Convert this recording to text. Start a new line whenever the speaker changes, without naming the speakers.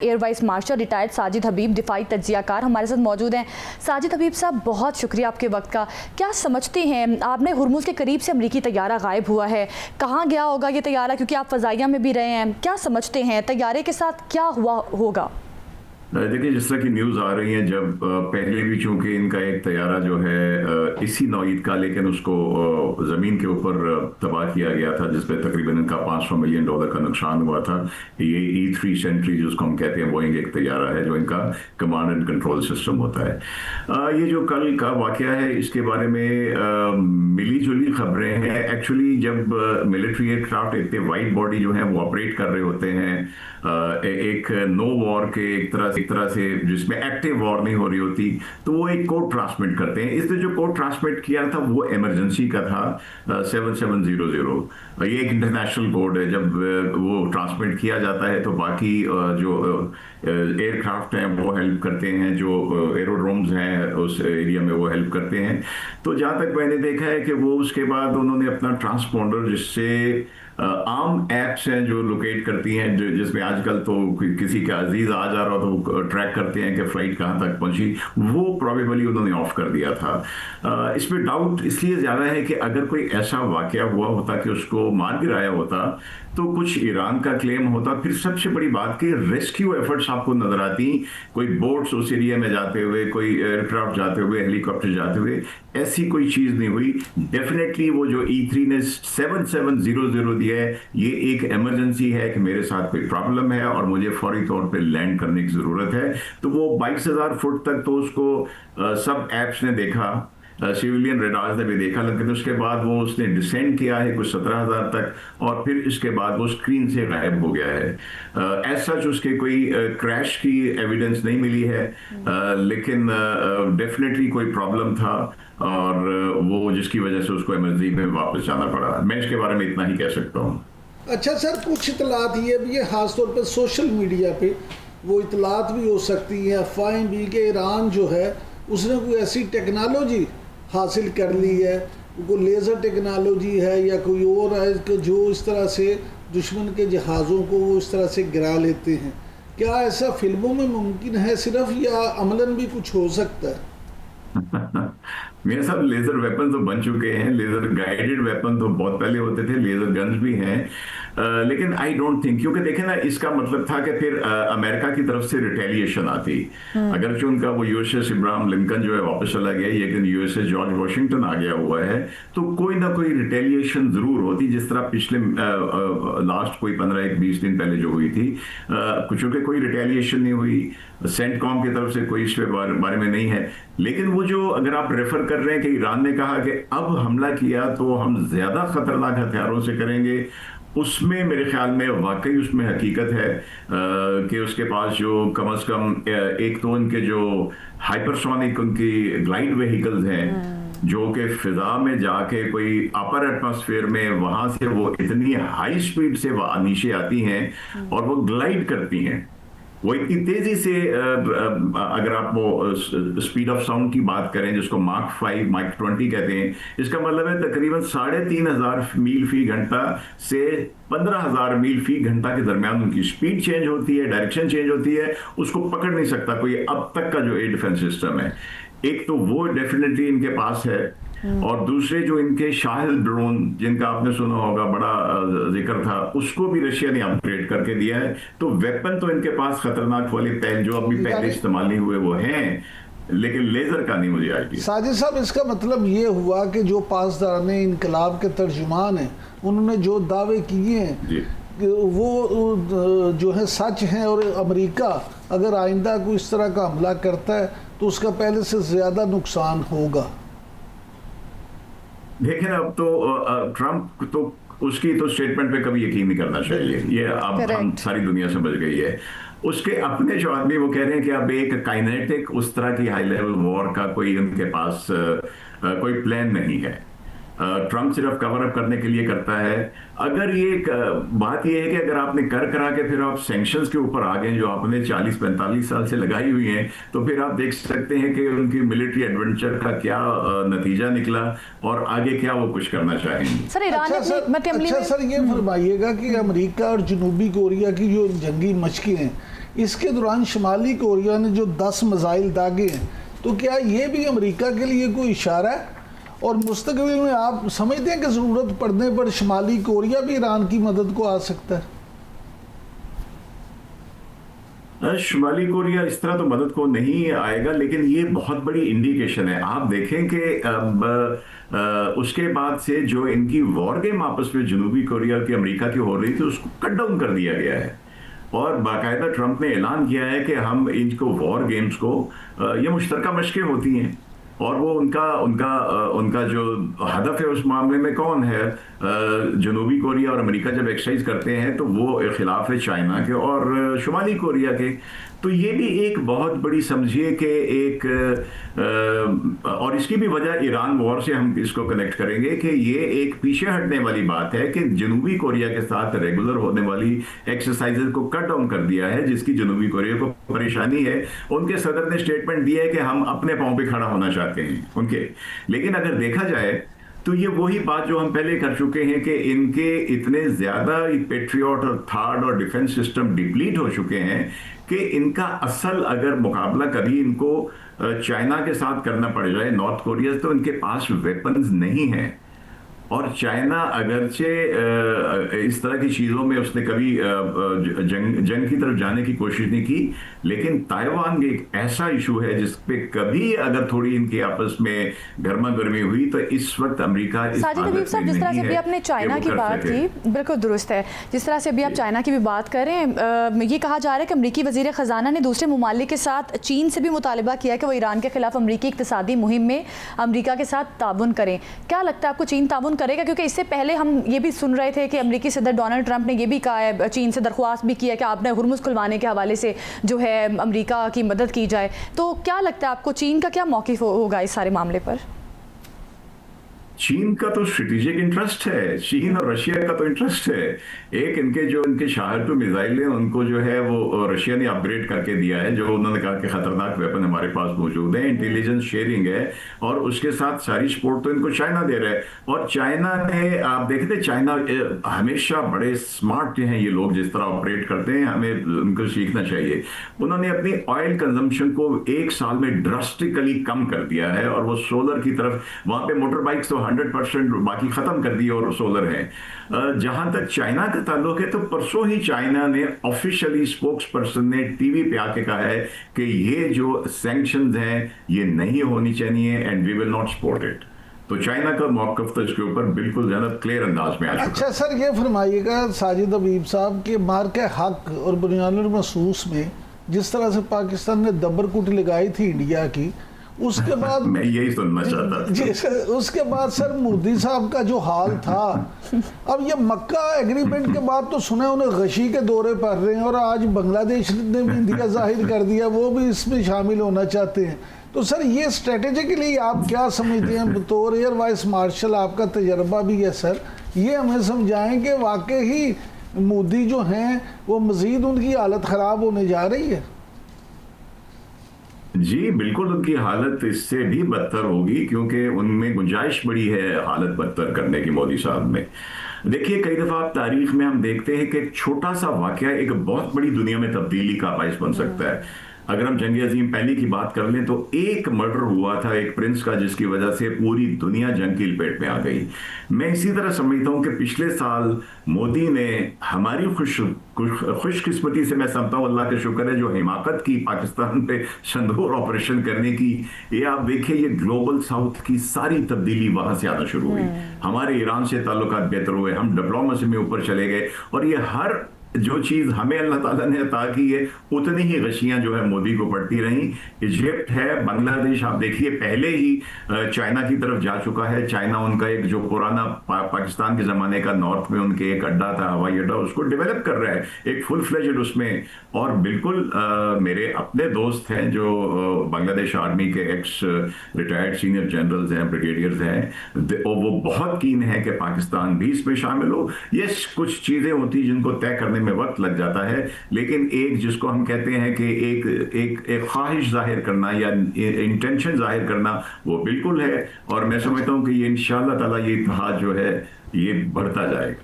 Air vice marshal retired Sajid Habib दिफाई तज्जियाकार हमारे साथ मौजूद हैं। साजिद हबीब साहब, बहुत शुक्रिया आपके वक्त का। क्या समझते हैं आपने, हुर्मुज़ के करीब से अमरीकी तैयारा गायब हुआ है, कहाँ गया होगा ये तैयारा, क्योंकि आप फ़ज़ाइया में भी रहे हैं, क्या समझते हैं तैयारे के साथ क्या हुआ होगा?
देखिए, जिस तरह की न्यूज़ आ रही है, जब पहले भी चूंकि इनका एक तैयारा जो है इसी नौईद का, लेकिन उसको ज़मीन के ऊपर तबाह किया गया था, जिसमें तकरीबन इनका $500 मिलियन का नुकसान हुआ था। ये E3 सेंट्री जिसको हम कहते हैं, बोइंग एक तैयारा है जो इनका कमांड एंड कंट्रोल सिस्टम होता है। ये जो कल का वाक़या है, इसके बारे में मिली जुली खबरें हैं। एक्चुअली जब मिलिट्री एयरक्राफ्ट इतने वाइड बॉडी जो है वो ऑपरेट कर रहे होते हैं, एक नो वॉर के एक तरह से जिसमें एक्टिव वॉर नहीं हो रही होती, तो वो एक कोड ट्रांसमिट करते हैं। इसने जो कोड ट्रांसमिट किया था वो इमरजेंसी का था, 7700। ये एक इंटरनेशनल कोड है। जब वो ट्रांसमिट किया जाता है तो बाकी जो एयरक्राफ्ट हैं वो हेल्प करते हैं, जो एरोड्रोम्स हैं उस एरिया में वो हेल्प करते हैं। तो जहाँ तक मैंने देखा है कि वो उसके बाद उन्होंने अपना ट्रांसपोंडर, जिससे आम ऐप्स हैं जो लोकेट करती हैं, जिसमें आजकल तो किसी का अजीज आ जा रहा तो ट्रैक करते हैं कि फ्लाइट कहाँ तक पहुंची, वो प्रॉबेबली उन्होंने ऑफ कर दिया था। इसमें डाउट इसलिए ज़्यादा है कि अगर कोई ऐसा वाकया हुआ होता कि उसको मार गिराया होता तो कुछ ईरान का क्लेम होता। फिर सबसे बड़ी बात कि रेस्क्यू एफर्ट्स आपको नजर आती, कोई बोट्स उस एरिया में जाते हुए, कोई एयरक्राफ्ट जाते हुए, हेलीकॉप्टर जाते हुए, ऐसी कोई चीज़ नहीं हुई। डेफिनेटली वो जो E3 ने 7700 दिया है, ये एक इमरजेंसी है कि मेरे साथ कोई प्रॉब्लम है और मुझे फौरी तौर पे लैंड करने की ज़रूरत है। तो वो 22,000 फुट तक तो उसको सब ऐप्स ने देखा, सिविलियन रेडार्स ने भी देखा, लेकिन उसके बाद वो उसने डिसेंड किया है कुछ 17,000 तक, और फिर इसके बाद वो स्क्रीन से गायब हो गया है। एज सच उसके कोई क्रैश की एविडेंस नहीं मिली है, लेकिन डेफिनेटली कोई प्रॉब्लम था और वो जिसकी वजह से उसको इमरजेंसी में वापस जाना पड़ा। मैं इसके बारे में इतना ही कह सकता हूँ।
अच्छा सर, कुछ इतलात ये भी है, खासतौर पर सोशल मीडिया पे वो इतलात भी हो सकती हैं, अफवाहें भी, कि ईरान जो है उसने कोई ऐसी टेक्नोलॉजी हासिल कर ली है, कोई लेज़र टेक्नोलॉजी है या कोई और है, कि जो इस तरह से दुश्मन के जहाज़ों को वो इस तरह से गिरा लेते हैं। क्या ऐसा फिल्मों में मुमकिन है सिर्फ, या अमलन भी कुछ हो सकता है?
मेरे साथ लेजर वेपन तो बन चुके हैं, लेजर गाइडेड वेपन तो बहुत पहले होते थे, लेजर गन्स भी हैं, लेकिन आई डोंट थिंक, क्योंकि देखें ना, इसका मतलब था कि फिर अमेरिका की तरफ से रिटेलिएशन आती। अगर जो उनका वो USS इब्राहिम लिंकन जो है वापस चला गया, लेकिन USS जॉर्ज वॉशिंगटन आ गया हुआ है, तो कोई ना कोई रिटेलिएशन जरूर होती, जिस तरह पिछले लास्ट कोई 15-20 दिन पहले जो हुई थी। चूंकि कोई रिटेलिएशन नहीं हुई, सेंटकॉम की तरफ से कोई इस बारे में नहीं है। लेकिन वो जो अगर आप रेफर कर रहे हैं कि ईरान ने कहा कि अब हमला किया तो हम ज्यादा खतरनाक हथियारों से करेंगे, उसमें मेरे ख्याल में वाकई उसमें हकीकत है कि उसके पास जो कम से कम एक तो उनके जो हाइपरसोनिक उनकी ग्लाइड व्हीकल्स हैं, जो कि फिजा में जाके कोई अपर एटमॉस्फेयर में वहां से वो इतनी हाई स्पीड से वह नीचे आती हैं और वो ग्लाइड करती हैं, वो इतनी तेजी से, अगर आप वो स्पीड ऑफ साउंड की बात करें जिसको Mach 5 Mach 20 कहते हैं, इसका मतलब है तकरीबन 3,500 मील फी घंटा से 15,000 मील फी घंटा के दरमियान उनकी स्पीड चेंज होती है, डायरेक्शन चेंज होती है। उसको पकड़ नहीं सकता कोई अब तक का जो एयर डिफेंस सिस्टम है। एक तो वो डेफिनेटली इनके पास है, और दूसरे जो इनके शाहिद ड्रोन जिनका आपने सुना होगा, बड़ा जिक्र था, उसको भी रशिया ने अपग्रेड करके दिया है। तो वेपन तो इनके पास खतरनाक वाले पैन जो अभी पहले इस्तेमाल नहीं हुए वो हैं, लेकिन लेजर का नहीं मुझे आइडिया।
साजिद साहब, इसका मतलब ये हुआ कि जो पासदारान इनकलाब के तर्जुमान हैं, उन्होंने जो दावे किए हैं वो जो है सच हैं, और अमेरिका अगर आइंदा कोई इस तरह का हमला करता है तो उसका पहले से ज़्यादा नुकसान होगा।
देखें, अब तो ट्रंप तो उसकी तो स्टेटमेंट पे कभी यकीन नहीं करना चाहिए, ये अब हम सारी दुनिया समझ गई है। उसके अपने जो आदमी वो कह रहे हैं कि अब एक काइनेटिक उस तरह की हाई लेवल वॉर का कोई उनके पास कोई प्लान नहीं है। ट्रंप सिर्फ कवर अप करने के लिए करता है। अगर ये बात ये है कि अगर आपने करा के फिर आप सैंक्शंस के ऊपर आ गए जो आपने 40-45 साल से लगाई हुई हैं, तो फिर आप देख सकते हैं कि उनकी मिलिट्री एडवेंचर का क्या नतीजा निकला और आगे क्या वो कुछ करना चाहेंगे।
सर
अच्छा सर, ये फरमाइएगा कि अमेरिका और जनूबी कोरिया की जो जंगी मशकें हैं, इसके दौरान शुमाली कोरिया ने जो 10 मिसाइल दागे हैं, तो क्या ये भी अमेरिका के लिए कोई इशारा है? और मुस्तकबिल में आप समझते हैं कि ज़रूरत पड़ने पर शुमाली कोरिया भी ईरान की मदद को आ सकता है?
शुमाली कोरिया इस तरह तो मदद को नहीं आएगा, लेकिन ये बहुत बड़ी इंडिकेशन है। आप देखें कि उसके बाद से जो इनकी वॉर गेम आपस में जनूबी कोरिया की अमेरिका की हो रही थी, उसको कट डाउन कर दिया गया है और बाकायदा ट्रंप ने ऐलान किया है कि हम इनको वॉर गेम्स को, ये मुश्तरका मशकें होती हैं और वो उनका उनका उनका जो हदफ है उस मामले में कौन है, जनूबी कोरिया और अमेरिका जब एक्सरसाइज करते हैं तो वो खिलाफ है चाइना के और शुमाली कोरिया के। तो ये भी एक बहुत बड़ी समझिए कि एक और इसकी भी वजह ईरान वॉर से हम इसको कनेक्ट करेंगे कि ये एक पीछे हटने वाली बात है कि जनूबी कोरिया के साथ रेगुलर होने वाली एक्सरसाइजेज को कट डाउन कर दिया है, जिसकी जनूबी कोरिया को परेशानी है। उनके सदर ने स्टेटमेंट दिया है कि हम अपने पांव पे खड़ा होना चाहते हैं उनके। लेकिन अगर देखा जाए तो ये वही बात जो हम पहले कर चुके हैं कि इनके इतने ज्यादा पेट्रियट और थार्ड और डिफेंस सिस्टम डिप्लीट हो चुके हैं कि इनका असल अगर मुकाबला कभी इनको चाइना के साथ करना पड़ जाए, नॉर्थ कोरिया, तो इनके पास वेपन्स नहीं है। और चाइना अगरचे इस तरह की चीज़ों में उसने कभी जंग की तरफ जाने की कोशिश नहीं की, लेकिन ताइवान एक ऐसा इशू है जिस पे कभी अगर थोड़ी इनके आपस में गर्मा गर्मी हुई तो इस वक्त अमेरिका
साजिद हबीब साहब, जिस तरह से अभी आपने चाइना की बात की, बिल्कुल दुरुस्त है, जिस तरह से अभी आप चाइना की भी बात कर रहे हैं, ये कहा जा रहा है कि अमरीकी वज़ीर ख़जाना ने दूसरे ममालिक के साथ चीन से भी मुतालबा किया कि वो ईरान के खिलाफ अमरीकी इक़्तिसादी मुहिम में अमरीका के साथ ताउन करें। क्या लगता है आपको चीन ताउन करेगा? क्योंकि इससे पहले हम ये भी सुन रहे थे कि अमेरिकी सदर डोनाल्ड ट्रंप ने ये भी कहा है, चीन से दरख्वास्त भी किया कि आपने हुर्मुज़ खुलवाने के हवाले से जो है अमेरिका की मदद की जाए। तो क्या लगता है आपको चीन का क्या मौक़िफ़ होगा इस सारे मामले पर?
चीन का तो स्ट्रेटेजिक इंटरेस्ट है, चीन और रशिया का तो इंटरेस्ट है। एक इनके जो इनके शाहर मिसाइल हैं उनको जो है वो रशिया ने अपग्रेड करके दिया है, जो उन्होंने कहा कि खतरनाक वेपन हमारे पास मौजूद है, इंटेलिजेंस शेयरिंग है, और उसके साथ सारी सपोर्ट तो इनको चाइना दे रहा है। और चाइना ने, आप देखते चाइना हमेशा बड़े स्मार्ट हैं ये लोग, जिस तरह ऑपरेट करते हैं, हमें उनको सीखना चाहिए। उन्होंने अपनी ऑयल कंजम्पशन को 1 साल में ड्रास्टिकली कम कर दिया है और वो सोलर की तरफ, वहां पे मोटर बाइक्स तो 100% बाकी खत्म कर दी और सोलर है। जहां तक चाइना का ताल्लुक है तो परसों ही चाइना ने ऑफिशियली स्पोक्स पर्सन ने टीवी पे आके कहा है कि ये जो सैंक्शंस हैं ये नहीं होनी चाहिए and we will not support it. तो चाइना का मौक़िफ़ तो इसके ऊपर बिल्कुल ज्यादा क्लियर अंदाज में आ चुका।
अच्छा सर, ये फरमाइएगा साजिद हबीब साहब के मार्के हक और बुनियानुल महसूस में जिस तरह से पाकिस्तान ने दबरकुटी लगाई थी इंडिया की, उसके बाद
मैं यही सुनना चाहता था।
जी सर, उसके बाद सर मोदी साहब का जो हाल था, अब ये मक्का एग्रीमेंट के बाद तो सुना उन्हें गशी के दौरे पर रहे हैं और आज बांग्लादेश ने भी इंडिया जाहिर कर दिया वो भी इसमें शामिल होना चाहते हैं। तो सर ये स्ट्रेटेजिकली आप क्या समझते हैं? बतौर एयर वाइस मार्शल आपका तजर्बा भी है सर, ये हमें समझाएं कि वाकई ही मोदी जो हैं वो मजीद उनकी हालत ख़राब होने जा रही है।
जी बिल्कुल, उनकी हालत इससे भी बदतर होगी क्योंकि उनमें गुंजाइश बड़ी है हालत बदतर करने की मोदी साहब में। देखिए, कई दफा तारीख में हम देखते हैं कि एक छोटा सा वाकया एक बहुत बड़ी दुनिया में तब्दीली का बाइस बन सकता है। अगर हम जंग अजीम पहली की बात कर लें तो एक मर्डर हुआ था एक प्रिंस का, जिसकी वजह से पूरी दुनिया जंग की लपेट में आ गई। मैं इसी तरह समझता हूं कि पिछले साल मोदी ने हमारी खुशकिस्मती से, मैं समझता हूं अल्लाह का शुक्र है, जो हिमाकत की पाकिस्तान पे संदूर ऑपरेशन करने की, ये आप देखिए ये ग्लोबल साउथ की सारी तब्दीली वहां से आना शुरू हुई। हमारे ईरान से ताल्लुकात बेहतर हुए, हम डिप्लोमेसी में ऊपर चले गए, और ये हर जो चीज हमें अल्लाह ताला ने अता की है उतनी ही गशियां जो है मोदी को पड़ती रही। इजिप्ट है, बांग्लादेश, आप देखिए पहले ही चाइना की तरफ जा चुका है। चाइना उनका एक जो पुराना पाकिस्तान के जमाने का नॉर्थ में उनके एक अड्डा था, हवाई अड्डा, उसको डेवलप कर रहा है एक फुल फ्लेजेड उसमें। और बिल्कुल मेरे अपने दोस्त हैं जो बांग्लादेश आर्मी के एक्स रिटायर्ड सीनियर जनरल्स हैं, ब्रिगेडियर्स हैं, वो बहुत कीन है कि पाकिस्तान भी इसमें शामिल हो। ये कुछ चीजें होती जिनको तय करने में वक्त लग जाता है, लेकिन एक जिसको हम कहते हैं कि एक ख्वाहिश जाहिर करना या इंटेंशन जाहिर करना, वो बिल्कुल है। और मैं समझता हूं कि ये इंशाअल्लाह ताला ये इत्तेहाद जो है ये बढ़ता जाएगा।